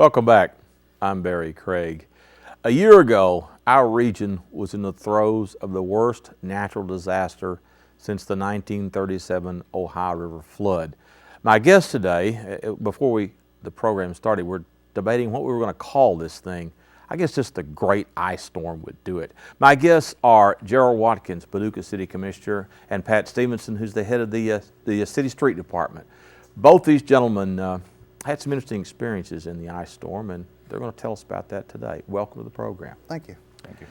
Welcome back. I'm Barry Craig. A year ago, our region was in the throes of the worst natural disaster since the 1937 Ohio River flood. My guest today, before the program started, we're debating what we were going to call this thing. I guess just the Great Ice Storm would do it. My guests are Gerald Watkins, Paducah City Commissioner, and Pat Stephenson, who's the head of the City Street Department. Both these gentlemen had some interesting experiences in the ice storm, and they're going to tell us about that today. Welcome to the program. Thank you. Thank you.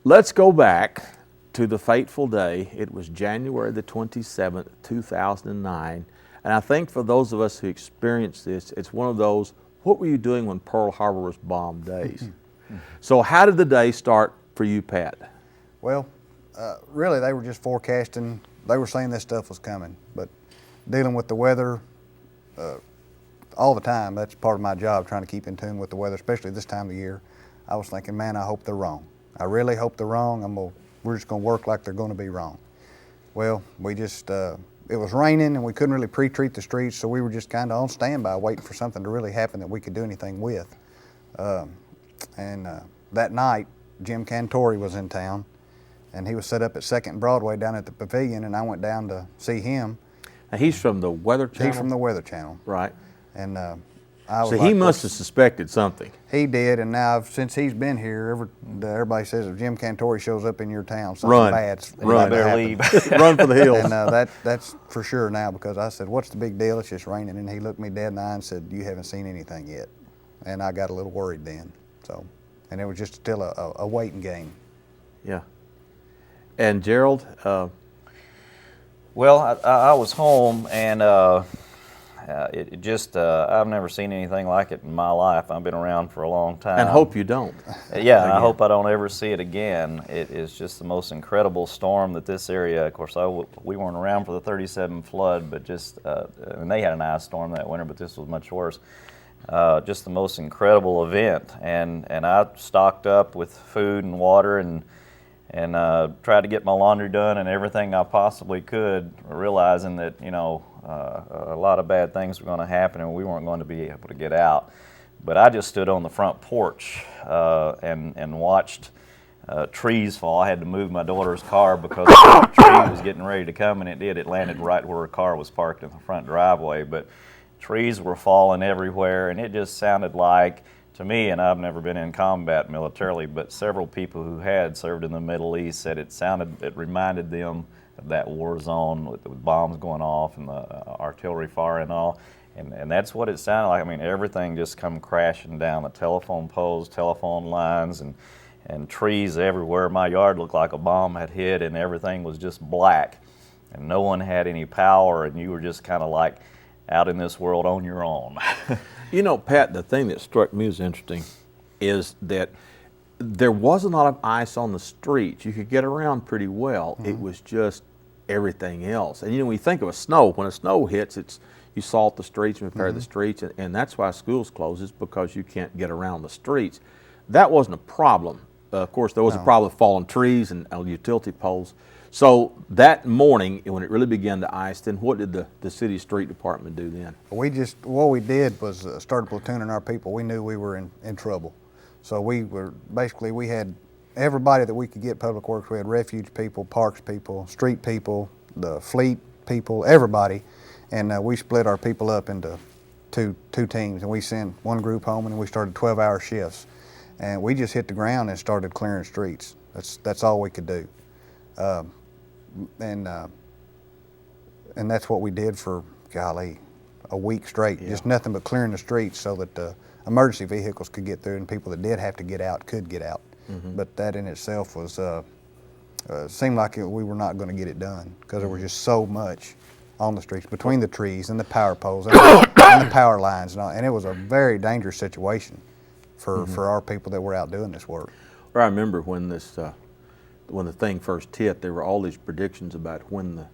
Let's go back to the fateful day. It was January the 27th, 2009, and I think for those of us who experienced this, it's one of those, what were you doing when Pearl Harbor was bombed days? So how did the day start for you, Pat? Well, really they were just forecasting. They were saying this stuff was coming, but dealing with the weather all the time, that's part of my job, trying to keep in tune with the weather, especially this time of year. I was thinking, man, I hope they're wrong. I really hope they're wrong. We're just going to work like they're going to be wrong. Well, it was raining and we couldn't really pre-treat the streets, so we were just kind of on standby waiting for something to really happen that we could do anything with. That night, Jim Cantori was in town, and he was set up at 2nd and Broadway down at the Pavilion, and I went down to see him. Now, he's from the Weather Channel? He's from the Weather Channel. Right. And so he must have suspected something. He did, and now since he's been here, everybody says if Jim Cantori shows up in your town, something bad's run, better leave, run for the hills. And that's for sure now, because I said, "What's the big deal? It's just raining." And he looked me dead in the eye and said, "You haven't seen anything yet." And I got a little worried then. And it was just still a waiting game. Yeah. And Gerald. Well, I was home, and I've never seen anything like it in my life. I've been around for a long time. And hope you don't. Yeah, and I hope I don't ever see it again. It is just the most incredible storm that this area, of course, we weren't around for the 37 flood, but and they had an ice storm that winter, but this was much worse. Just the most incredible event. And I stocked up with food and water and tried to get my laundry done and everything I possibly could, realizing that, a lot of bad things were going to happen and we weren't going to be able to get out. But I just stood on the front porch and watched trees fall. I had to move my daughter's car because the tree was getting ready to come, and it did. It landed right where her car was parked in the front driveway. But trees were falling everywhere, and it just sounded like, to me, and I've never been in combat militarily, but several people who had served in the Middle East said it reminded them of that war zone with bombs going off and the artillery fire and all. And that's what it sounded like. I mean, everything just come crashing down, the telephone poles, telephone lines, and trees everywhere. My yard looked like a bomb had hit, and everything was just black. And no one had any power, and you were just kind of like out in this world on your own. You know, Pat, the thing that struck me as interesting is that there wasn't a lot of ice on the streets. You could get around pretty well. Mm-hmm. It was just everything else. And when you think of snow, when a snow hits, you salt the streets and repair the streets, and that's why schools closes, because you can't get around the streets. That wasn't a problem. Of course, there was a problem with fallen trees and utility poles. So that morning, when it really began to ice, then what did the city street department do then? What we did was started platooning our people. We knew we were in trouble. So we had everybody that we could get public works. We had refuge people, parks people, street people, the fleet people, everybody. And we split our people up into two teams, and we sent one group home, and we started 12-hour shifts. And we just hit the ground and started clearing streets. That's all we could do. And that's what we did for, golly, a week straight. Yeah. Just nothing but clearing the streets so that the emergency vehicles could get through and people that did have to get out could get out. Mm-hmm. But that in itself was seemed like we were not going to get it done, because there was just so much on the streets between the trees and the power poles and the power lines and all. And it was a very dangerous situation for our people that were out doing this work. Well, I remember when the thing first hit, there were all these predictions about when the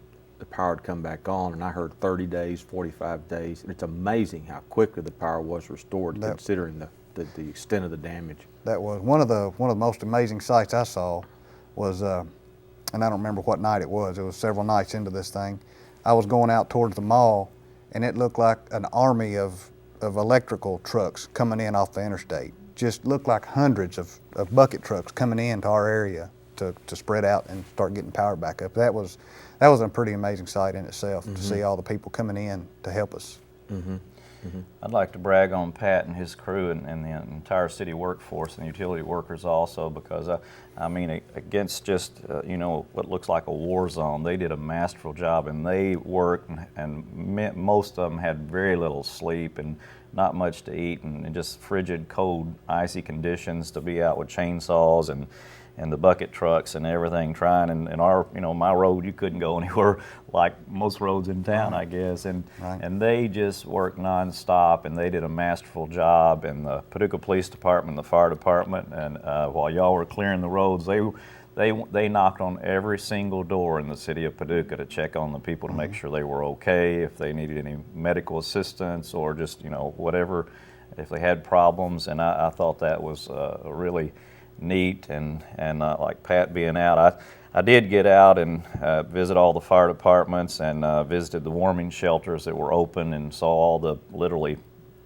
power would come back on, and I heard 30 days, 45 days. And it's amazing how quickly the power was restored, considering the extent of the damage. That was one of the most amazing sights I saw was, and I don't remember what night it was. It was several nights into this thing. I was going out towards the mall, and it looked like an army of of electrical trucks coming in off the interstate. Just looked like hundreds of bucket trucks coming into our area to spread out and start getting power back up. That was a pretty amazing sight in itself, to see all the people coming in to help us. I'd like to brag on Pat and his crew and the entire city workforce and utility workers also, because I mean, against just you know, what looks like a war zone, they did a masterful job, and they worked, and most of them had very little sleep and not much to eat, and just frigid, cold, icy conditions to be out with chainsaws and the bucket trucks and everything, trying, and our, you know, my road, you couldn't go anywhere like most roads in town, I guess, and they just worked nonstop, and they did a masterful job, and the Paducah Police Department, the fire department, and while y'all were clearing the roads, they knocked on every single door in the city of Paducah to check on the people, to make sure they were okay, if they needed any medical assistance, or just, you know, whatever, if they had problems, and I thought that was really neat, and like Pat being out, I did get out and visit all the fire departments, and visited the warming shelters that were open, and saw all the literally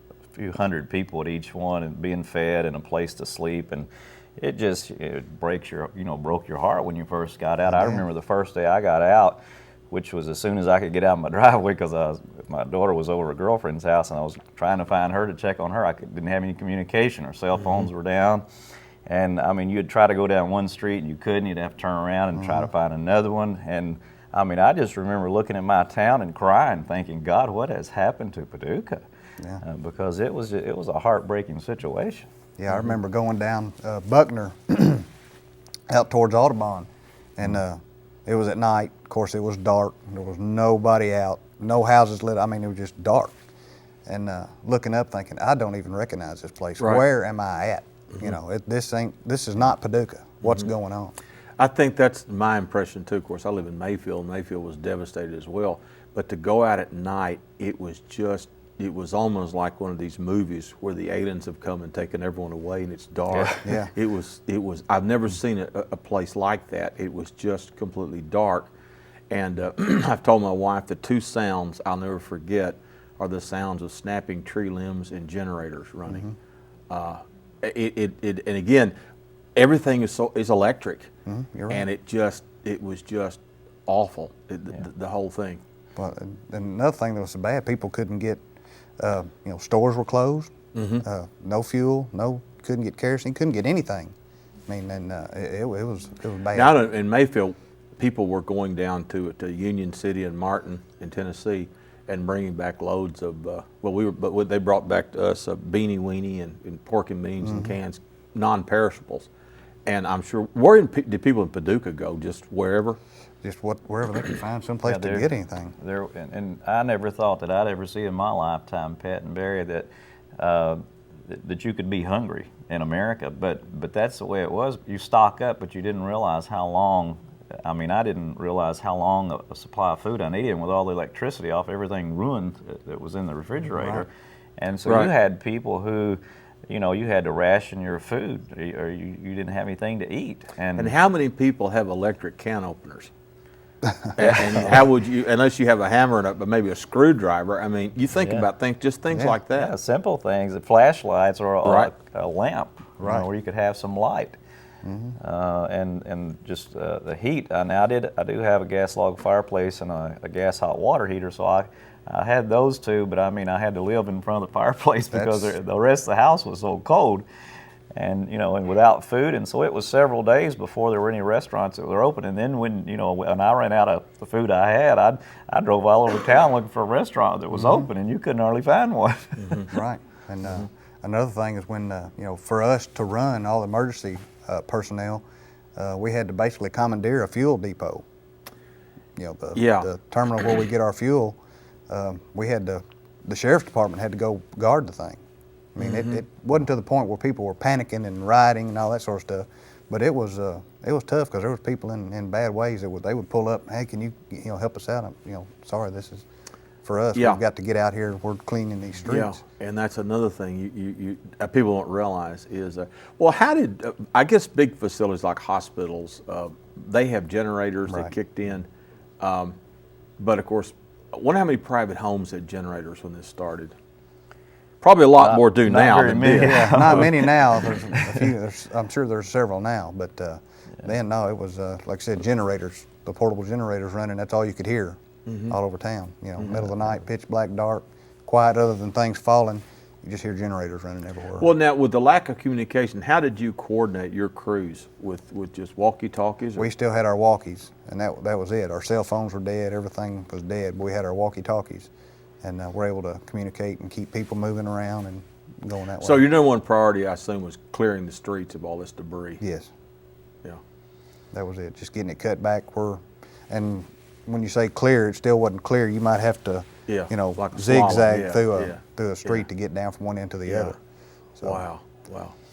a few hundred people at each one, and being fed and a place to sleep, and it broke your heart when you first got out. I remember the first day I got out, which was as soon as I could get out of my driveway, because my daughter was over at a girlfriend's house, and I was trying to find her to check on her. Didn't have any communication. Her cell phones were down. And I mean, you'd try to go down one street and you couldn't, you'd have to turn around and try to find another one. And I mean, I just remember looking at my town and crying, thinking, God, what has happened to Paducah? Because it was a heartbreaking situation. Yeah, I remember going down Buckner out towards Audubon, and it was at night. Of course, it was dark. There was nobody out, no houses lit. I mean, it was just dark. And looking up thinking, I don't even recognize this place. Right. Where am I at? You know, this is not Paducah. What's going on? I think that's my impression too. Of course, I live in Mayfield. Mayfield was devastated as well. But to go out at night, it was almost like one of these movies where the aliens have come and taken everyone away, and it's dark. Yeah. It was. I've never seen a place like that. It was just completely dark. And I've told my wife the two sounds I'll never forget are the sounds of snapping tree limbs and generators running. And again, everything is electric, You're right. and it was just awful, the whole thing. Well, and another thing that was so bad, people couldn't get, you know, stores were closed, no fuel, couldn't get kerosene, couldn't get anything. I mean, and it was bad. Now in Mayfield, people were going down to Union City and Martin in Tennessee and bringing back loads of, they brought back to us a beanie weenie and pork and beans and cans, non-perishables. And I'm sure, did people in Paducah go? Just wherever? Just wherever they could find some place to get anything. And I never thought that I'd ever see in my lifetime, Pat and Barry, that you could be hungry in America. But that's the way it was. You stock up, but you didn't realize how long. I mean, I didn't realize how long a supply of food I needed, and with all the electricity off, everything ruined that was in the refrigerator. Right. And so you had people who, you know, you had to ration your food, or you didn't have anything to eat. And how many people have electric can openers? And how would you, unless you have a hammer and maybe a screwdriver? I mean, you think about things like that. Yeah, simple things, flashlights or a lamp, right, you know, where you could have some light. And just the heat. Now I do have a gas log fireplace and a gas hot water heater, so I had those two, but I mean, I had to live in front of the fireplace because the rest of the house was so cold, and you know, and without food. And so it was several days before there were any restaurants that were open. And then when I ran out of the food I had, I drove all over town looking for a restaurant that was open, and you couldn't hardly find one. Right. And another thing is when for us to run all the emergency personnel, we had to basically commandeer a fuel depot. You know, the terminal where we get our fuel. The sheriff's department had to go guard the thing. I mean, it wasn't to the point where people were panicking and rioting and all that sort of stuff, but it was tough because there was people in bad ways that they would pull up. Hey, can you help us out? Sorry, this is for us. We've got to get out here. We're cleaning these streets. Yeah, and that's another thing you people don't realize is, how did I guess big facilities like hospitals, they have generators that kicked in, but of course, I wonder how many private homes had generators when this started. Probably a lot more do not now very than many. did. Yeah, not many now. There's a few. I'm sure there's several now, but then no, it was like I said, generators, the portable generators running. That's all you could hear all over town. You know, middle of the night, pitch black, dark, quiet, other than things falling. You just hear generators running everywhere. Well, now with the lack of communication, how did you coordinate your crews with just walkie-talkies? We still had our walkies, and that was it. Our cell phones were dead. Everything was dead. We had our walkie-talkies, and we're able to communicate and keep people moving around and going that way. So your number one priority, I assume, was clearing the streets of all this debris. Yes. Yeah. That was it. Just getting it cut back where, and when you say clear, it still wasn't clear. You might have to, Yeah, you know, like a zigzag slalom. through a street Yeah. to get down from one end to the Yeah. other. So, Wow.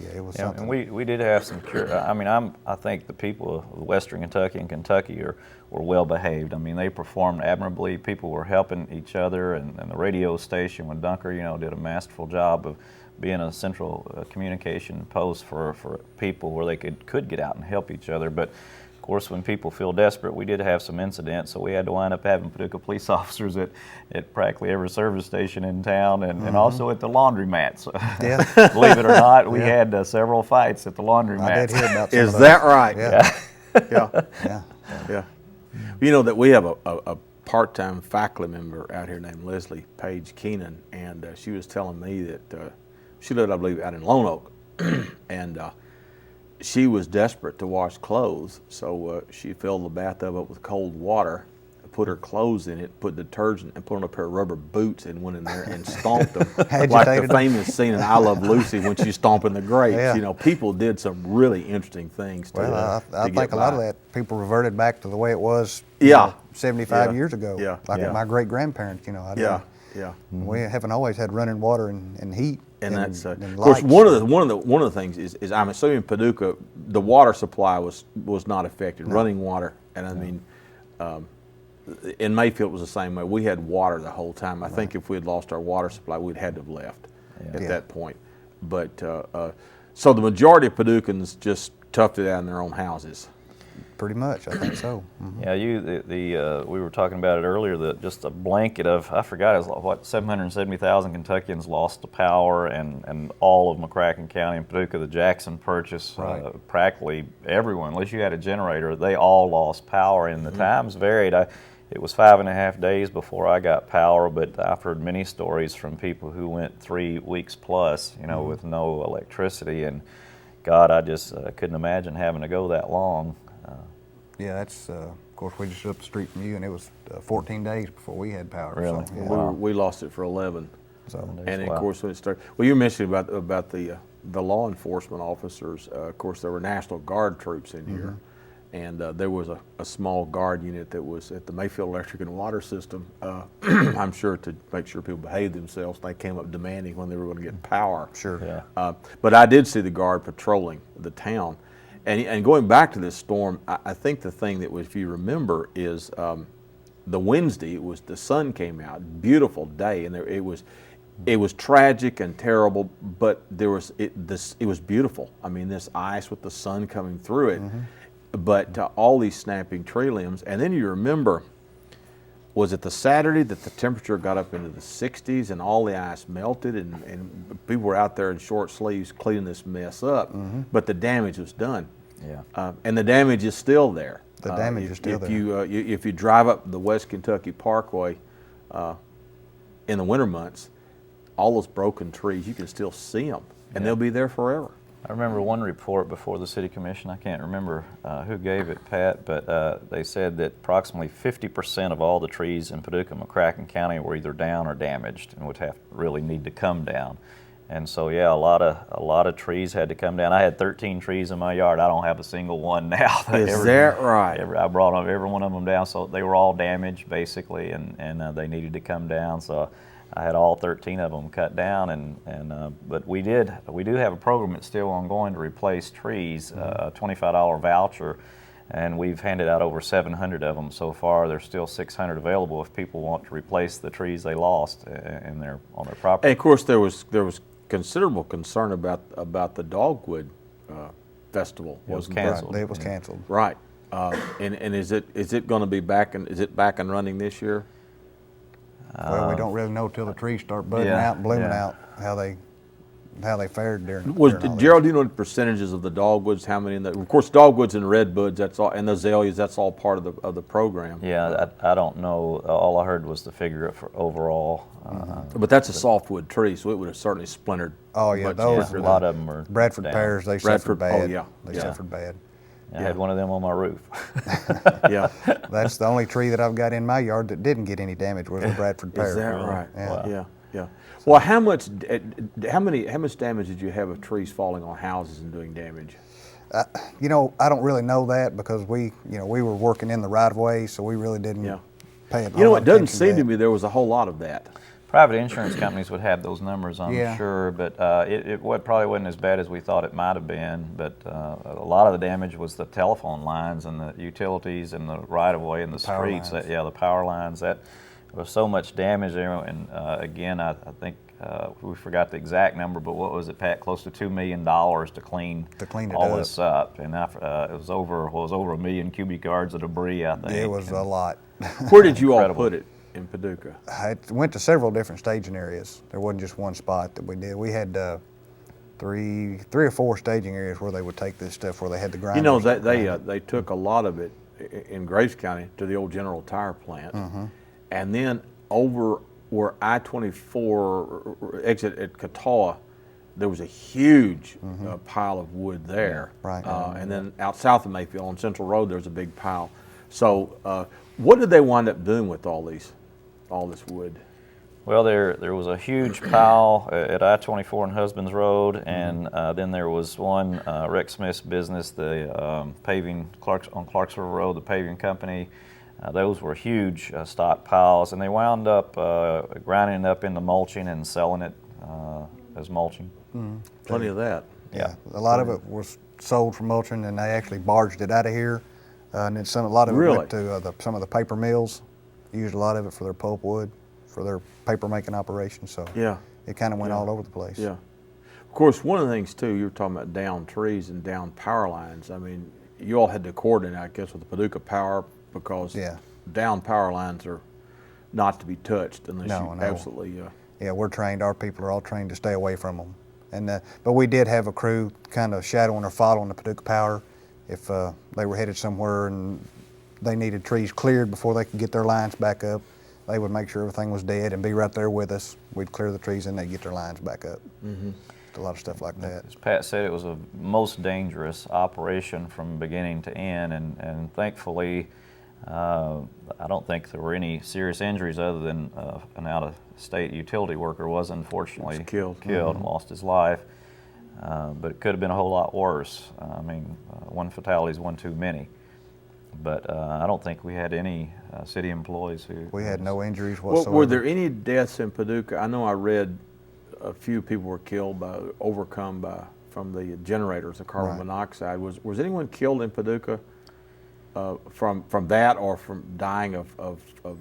Yeah, it was Yeah, something. and we did have some I mean, I think the people of Western Kentucky and Kentucky were well behaved. I mean, they performed admirably. People were helping each other, and the radio station with Dunker, you know, did a masterful job of being a central communication post for people where they could get out and help each other. But of course, when people feel desperate, we did have some incidents, so we had to wind up having Paducah police officers at practically every service station in town, and also at the laundromats. Yeah. Believe it or not, we had several fights at the laundromats. I did hear about some Is of those. that right? Yeah. Yeah. Yeah. Yeah. You know that we have a part-time faculty member out here named Leslie Page Keenan, and she was telling me that she lived, I believe, out in Lone Oak, and she was desperate to wash clothes, so she filled the bathtub up with cold water, put her clothes in it, put detergent, and put on a pair of rubber boots, and went in there and stomped them like the Agitated them. famous scene in I Love Lucy when she's stomping the grapes. Yeah. You know, people did some really interesting things to Well, I to think get a lot by. of that people reverted back to the way it was. Yeah. 75 Yeah. years ago. Yeah. Like Yeah. my great grandparents. You know. I Yeah, didn't- yeah. We haven't always had running water and heat. And that's and of course lights. one of the things is I'm assuming Paducah, the water supply was not affected, running water, and I mean in Mayfield it was the same way. We had water the whole time. I think if we had lost our water supply, we'd had to have left at Yeah. that point. But so the majority of Paducahans just toughed it out in their own houses. Pretty much, I think so. Mhm. Yeah, we were talking about it earlier, that just a blanket of, I forgot, it was what, 770,000 Kentuckians lost the power, and all of McCracken County and Paducah, the Jackson Purchase, Right. practically everyone, unless you had a generator, they all lost power, and the times varied. It was 5.5 days before I got power, but I've heard many stories from people who went 3 weeks plus, you know, with no electricity, and God, I just couldn't imagine having to go that long. Yeah, that's of course we just up the street from you, and it was 14 days before we had power. Really? So, yeah. Wow. We lost it for 11. So And of Wow. course, when it started, well, you mentioned about the law enforcement officers. Of course, there were National Guard troops in here, and there was a small guard unit that was at the Mayfield Electric and Water System. I'm sure to make sure people behaved themselves. They came up demanding when they were going to get power. sure. Yeah. But I did see the guard patrolling the town, and going back to this storm, I think the thing that was, if you remember, is the Wednesday. It was the sun came out, beautiful day, and it was tragic and terrible, but it was beautiful. I mean, this ice with the sun coming through it, but all these snapping tree limbs. And then you remember, was it the Saturday that the temperature got up into the 60s and all the ice melted, and people were out there in short sleeves cleaning this mess up, but the damage was done. Yeah. And the damage is still there. The damage is still there. If you drive up the West Kentucky Parkway in the winter months, all those broken trees, you can still see them, and they'll be there forever. I remember one report before the City Commission, I can't remember who gave it, Pat, but they said that approximately 50% of all the trees in Paducah and McCracken County were either down or damaged and would really need to come down. And so, yeah, a lot of trees had to come down. I had 13 trees in my yard. I don't have a single one now. Is that right? I brought every one of them down, so they were all damaged basically, and they needed to come down. So I had all 13 of them cut down, but we do have a program that's still ongoing to replace trees, a $25 voucher, and we've handed out over 700 of them so far. There's still 600 available if people want to replace the trees they lost on their property. And of course, there was considerable concern about the Dogwood Festival. It was wasn't canceled. It was canceled. Right. And is it going to be back? Is it back and running this year? Well, we don't really know till the trees start budding yeah, out and blooming yeah. out how they fared during. Was during all Gerald? Do you know the percentages of the dogwoods? How many? Of course, dogwoods and redwoods. That's all, and the azaleas. That's all part of the program. Yeah, I don't know. All I heard was the figure for overall. But that's a softwood tree, so it would have certainly splintered. Oh, yeah, much those- Yeah, quicker a than- lot of them were Bradford down. pears, they Bradford- suffered bad. oh, yeah, They yeah. suffered bad. I had one of them on my roof. Yeah. That's the only tree that I've got in my yard that didn't get any damage was the Bradford pear. Is that right? Yeah. Wow. Yeah. Yeah. Well, how much damage did you have of trees falling on houses and doing damage? You know, I don't really know that because we were working in the right of way, so we really didn't Yeah. pay it. You know, it doesn't seem to me there was a whole lot of that. Private insurance companies would have those numbers, I'm Yeah. sure, but probably wasn't as bad as we thought it might have been. But a lot of the damage was the telephone lines and the utilities and the right-of-way and the Power streets. lines. The power lines. That there was so much damage there. And again, I think we forgot the exact number, but what was it, Pat? Close to $2 million to clean clean it all up. this up, and it was over 1 million cubic yards of debris. I think It was a lot. Where did you all Incredible. put it in Paducah? I went to several different staging areas. There wasn't just one spot that we did. We had three or four staging areas where they would take this stuff, where they had the grinders. You know, they took a lot of it in Graves County to the old General Tire plant, and then over where I-24 exit at Catawba, there was a huge pile of wood there. Right. And then out south of Mayfield on Central Road, there's a big pile. So, what did they wind up doing with all this wood? Well, there was a huge pile at I-24 and Husbands Road, and then there was one Rex Smith's business, the paving on Clarksville Road, the paving company. Those were huge stockpiles, and they wound up grinding it up into mulching and selling it as mulching. Plenty of that. Yeah, a lot of it was sold for mulching, and they actually barged it out of here. And then a lot of it Really? went to some of the paper mills. Used a lot of it for their pulpwood, for their paper making operations. So Yeah. it kind of went Yeah. all over the place. Yeah. Of course, one of the things too, you were talking about down trees and down power lines. I mean, you all had to coordinate, I guess, with the Paducah Power because Yeah. down power lines are not to be touched unless No, you no. absolutely. Yeah, we're trained. Our people are all trained to stay away from them. And but we did have a crew kind of shadowing or following the Paducah Power if they were headed somewhere and they needed trees cleared before they could get their lines back up. They would make sure everything was dead and be right there with us. We'd clear the trees and they'd get their lines back up. A lot of stuff like that. As Pat said, it was a most dangerous operation from beginning to end, and thankfully, I don't think there were any serious injuries other than an out-of-state utility worker was unfortunately Was killed. and lost his life. But it could have been a whole lot worse. I mean, one fatality is one too many. But I don't think we had any city employees who. We had no injuries Well, whatsoever. were there any deaths in Paducah? I know I read a few people were killed from the generators of carbon Right. monoxide. Was anyone killed in Paducah from that or from dying of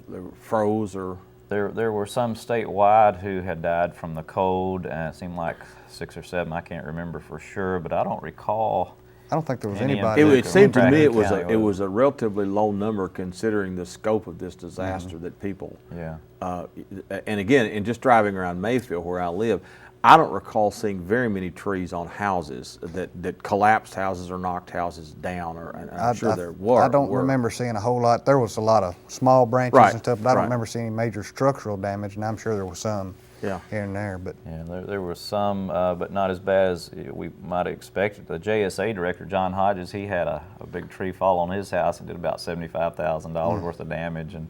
the froze or? There were some statewide who had died from the cold, and it seemed like 6 or 7. I can't remember for sure, but I don't recall. I don't think there was Any anybody. Paducah It seemed to me County it was a relatively low number considering the scope of this disaster that people. Yeah. And again, in just driving around Mayfield where I live, I don't recall seeing very many trees on houses that collapsed houses or knocked houses down. And I'm sure there were. I don't remember seeing a whole lot. There was a lot of small branches Right, and stuff, but I don't right. remember seeing any major structural damage, and I'm sure there was some Yeah. here and there. But Yeah, there were some, but not as bad as we might have expected. The JSA director, John Hodges, he had a big tree fall on his house and did about $75,000 worth of damage. And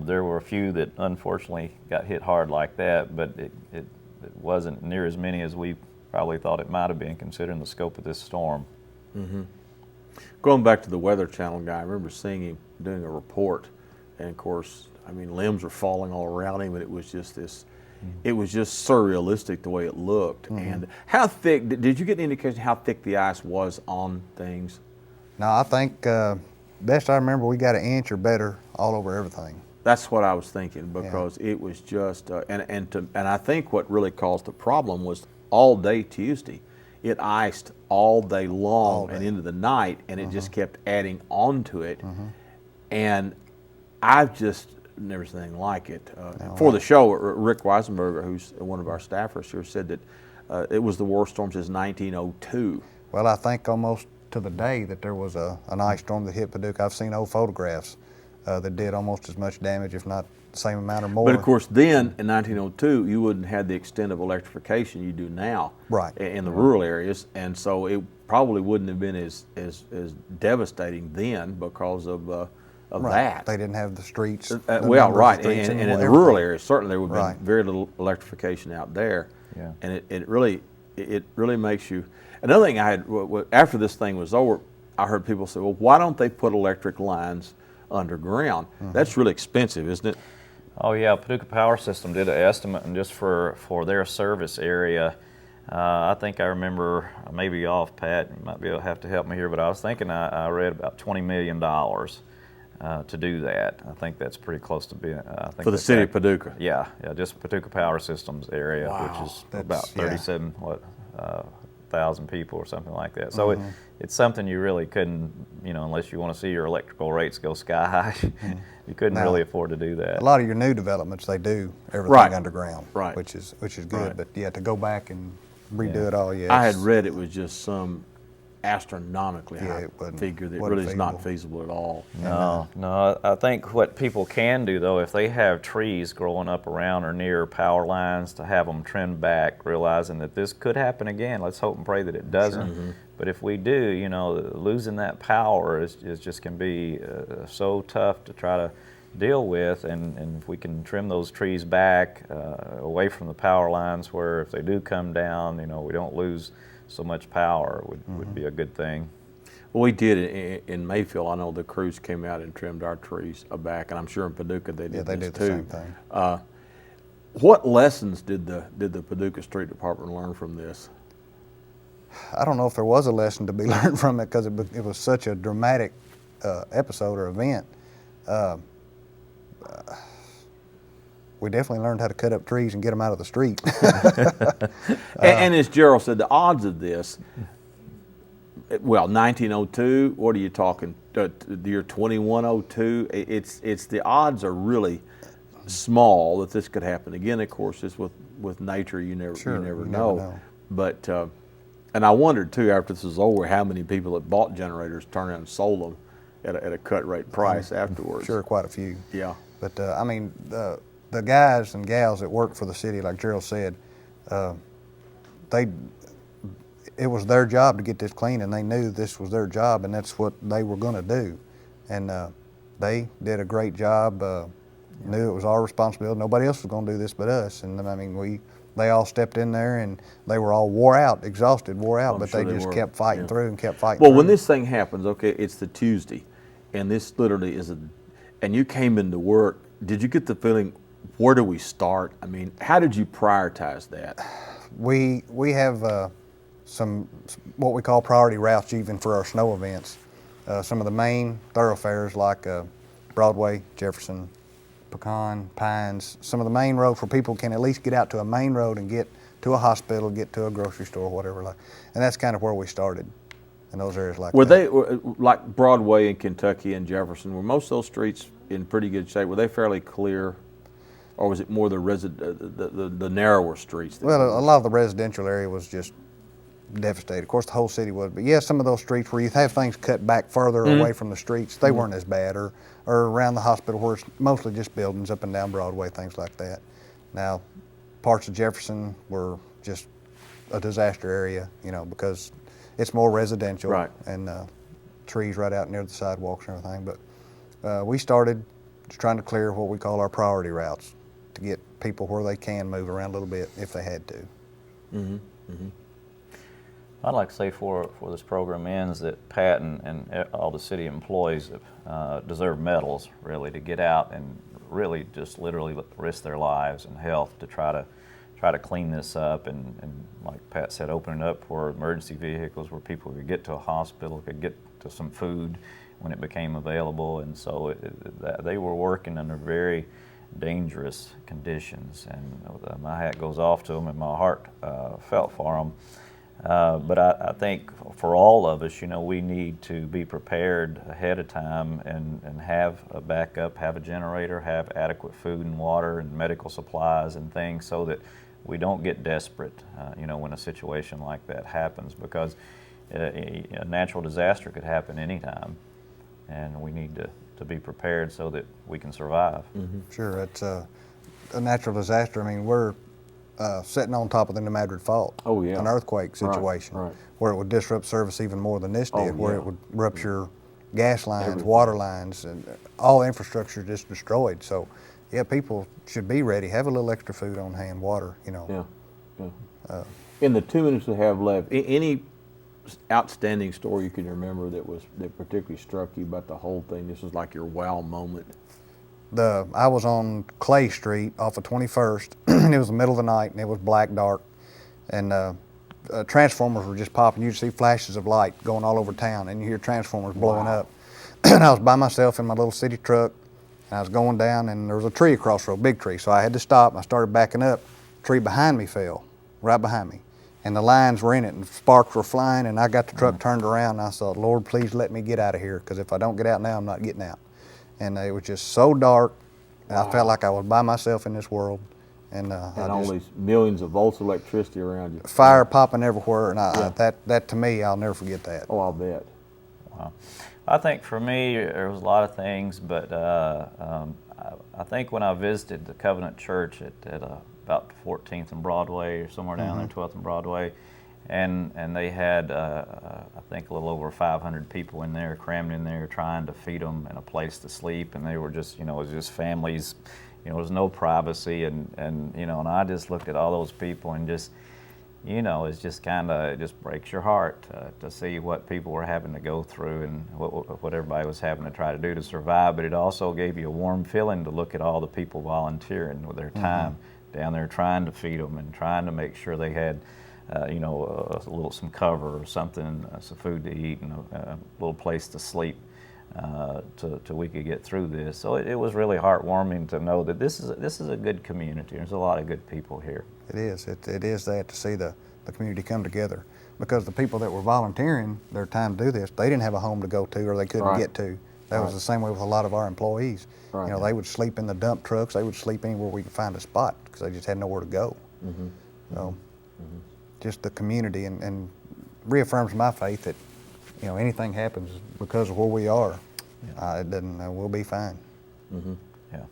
there were a few that unfortunately got hit hard like that, but it wasn't near as many as we probably thought it might have been considering the scope of this storm. Going back to the Weather Channel guy, I remember seeing him doing a report, and of course, I mean, limbs were falling all around him, and it was just this. It was just surrealistic the way it looked. And how thick? Did you get any indication how thick the ice was on things? no, I think best I remember, we got an inch or better all over everything. That's what I was thinking because it was just, and I think what really caused the problem was all day Tuesday, it iced all day long and into the night, and it just kept adding on to it. And I've just never seen anything like it. For the show, Rick Weisenberger, who's one of our staffers here, said that it was the worst storm since 1902. Well, I think almost to the day that there was an ice storm that hit Paducah. I've seen old photographs that did almost as much damage, if not the same amount or more. But of course, then in 1902, you wouldn't have the extent of electrification you do now, Right. in the rural areas, and so it probably wouldn't have been as devastating then because of Right. that. They didn't have the streets. the Well, number of right, streets and in anymore, the rural everything. areas, certainly there would have Right. been very little electrification out there. Yeah. And it really makes you. Another thing I had after this thing was over, I heard people say, "Well, why don't they put electric lines underground?" That's really expensive, isn't it? Oh yeah, Paducah Power System did an estimate, and just for their service area, I think I remember, maybe off, Pat, you might be able to have to help me here, but I was thinking I read about $20 million to do that. I think that's pretty close to being. I think For the city of Paducah. Yeah, just Paducah Power Systems area, Wow. which is That's- about yeah. 37 thousand people or something like that. So it's something you really couldn't, unless you want to see your electrical rates go sky high, you couldn't Now, really afford to do that. A lot of your new developments, they do everything Right. underground, Right. which is good. Right. But yeah, to go back and redo Yeah. it all, yeah. I had it's- read it was just some astronomically Yeah, high it wasn't- figure that wasn't really is not feasible at all. No, I think what people can do though, if they have trees growing up around or near power lines, to have them trimmed back, realizing that this could happen again. Let's hope and pray that it doesn't. But if we do, losing that power is just can be so tough to try to deal with. And if we can trim those trees back away from the power lines, where if they do come down, we don't lose so much power, would be a good thing. Well, we did in Mayfield. I know the crews came out and trimmed our trees back, and I'm sure in Paducah they did Yeah, they this did the too. same thing. What lessons did the Paducah Street Department learn from this? I don't know if there was a lesson to be learned from it, because it was such a dramatic episode or event. We definitely learned how to cut up trees and get them out of the street. And as Gerald said, the odds of this, well, 1902, what are you talking, the year 2102, it's the odds are really small that this could happen again. Of course, it's with nature, you never Sure, you never you know. never know. But and I wondered too, after this was over, how many people that bought generators turned around and sold them at a cut rate price afterwards. Sure, quite a few. Yeah. But I mean, the guys and gals that work for the city, like Gerald said, it was their job to get this clean, and they knew this was their job, and that's what they were going to do. And they did a great job. Knew it was our responsibility. Nobody else was going to do this but us. And I mean, they all stepped in there, and they were all wore out, exhausted, wore out, I'm but sure they they just were. kept fighting Yeah. through and kept fighting Well, through. when this thing happens, okay, it's the Tuesday, and this literally is and you came into work, did you get the feeling, where do we start? I mean, how did you prioritize that? We have some what we call priority routes even for our snow events. Some of the main thoroughfares like Broadway, Jefferson, Pecan, Pines, some of the main roads where people can at least get out to a main road and get to a hospital, get to a grocery store, whatever. And that's kind of where we started, in those areas like Were that. they, like Broadway in Kentucky and Jefferson, were most of those streets in pretty good shape? Were they fairly clear? Or was it more the narrower streets? Well, a lot of the residential area was just devastated. Of course, the whole city was, but yeah, some of those streets where you have things cut back further away from the streets, they weren't as bad, or around the hospital where it's mostly just buildings up and down Broadway, things like that. Now, parts of Jefferson were just a disaster area, because it's more residential, Right. and trees right out near the sidewalks and everything. But we started just trying to clear what we call our priority routes to get people where they can move around a little bit if they had to. I'd like to say before this program ends that Pat and all the city employees deserve medals, really, to get out and really just literally risk their lives and health to try to clean this up, and like Pat said, open it up for emergency vehicles where people could get to a hospital, could get to some food when it became available. And so they were working under very dangerous conditions, and my hat goes off to them, and my heart felt for them. But I think for all of us, we need to be prepared ahead of time and have a backup, have a generator, have adequate food and water and medical supplies and things so that we don't get desperate, when a situation like that happens, because a natural disaster could happen anytime, and we need to be prepared so that we can survive. Sure, it's a natural disaster. I mean, we're sitting on top of the New Madrid Fault. Oh, yeah. An earthquake situation, right. where it would disrupt service even more than this did, Oh, where yeah. it would rupture gas lines, Everything. water lines, and all infrastructure just destroyed. So, yeah, people should be ready. Have a little extra food on hand, water, Yeah. In the 2 minutes we have left, any outstanding story you can remember that particularly struck you about the whole thing? This was like your wow moment. I was on Clay Street off of 21st, and it was the middle of the night, and it was black dark, and transformers were just popping. You'd see flashes of light going all over town, and you hear transformers blowing up. And I was by myself in my little city truck, and I was going down, and there was a tree across the road, big tree, so I had to stop. I started backing up. The tree behind me fell, right behind me, and the lines were in it, and sparks were flying, and I got the truck turned around, and I thought, Lord, please let me get out of here, because if I don't get out now, I'm not getting out. And it was just so dark, and I felt like I was by myself in this world. And only millions of volts of electricity around you. Fire popping everywhere, and that to me, I'll never forget that. Oh, I'll bet. Wow. I think for me, there was a lot of things, but I think when I visited the Covenant Church at about 14th and Broadway, or somewhere down there, 12th and Broadway, and they had, I think, a little over 500 people in there, crammed in there, trying to feed them and a place to sleep, and they were just, it was just families. There was no privacy, and I just looked at all those people and just, it's just it just breaks your heart to see what people were having to go through and what everybody was having to try to do to survive. But it also gave you a warm feeling to look at all the people volunteering with their time down there, trying to feed them and trying to make sure they had, some cover or something, some food to eat, and a little place to sleep. Till we could get through this. So it was really heartwarming to know that this is a good community. There's a lot of good people here. It is. It is that to see the community come together, because the people that were volunteering their time to do this, they didn't have a home to go to, or they couldn't get to. That was the same way with a lot of our employees. Right. They would sleep in the dump trucks. They would sleep anywhere we could find a spot, because they just had nowhere to go. So just the community, and reaffirms my faith that anything happens because of where we are. It doesn't. We'll be fine. Yeah.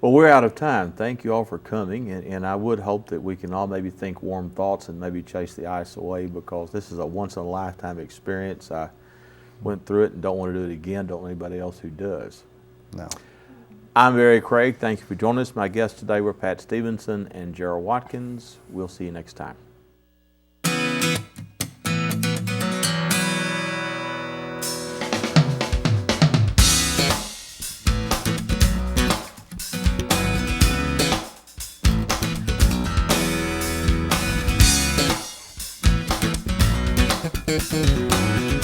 Well, we're out of time. Thank you all for coming, and I would hope that we can all maybe think warm thoughts and maybe chase the ice away, because this is a once-in-a-lifetime experience. I went through it and don't want to do it again. Don't want anybody else who does. No. I'm Barry Craig. Thank you for joining us. My guests today were Pat Stephenson and Gerald Watkins. We'll see you next time. Thank you.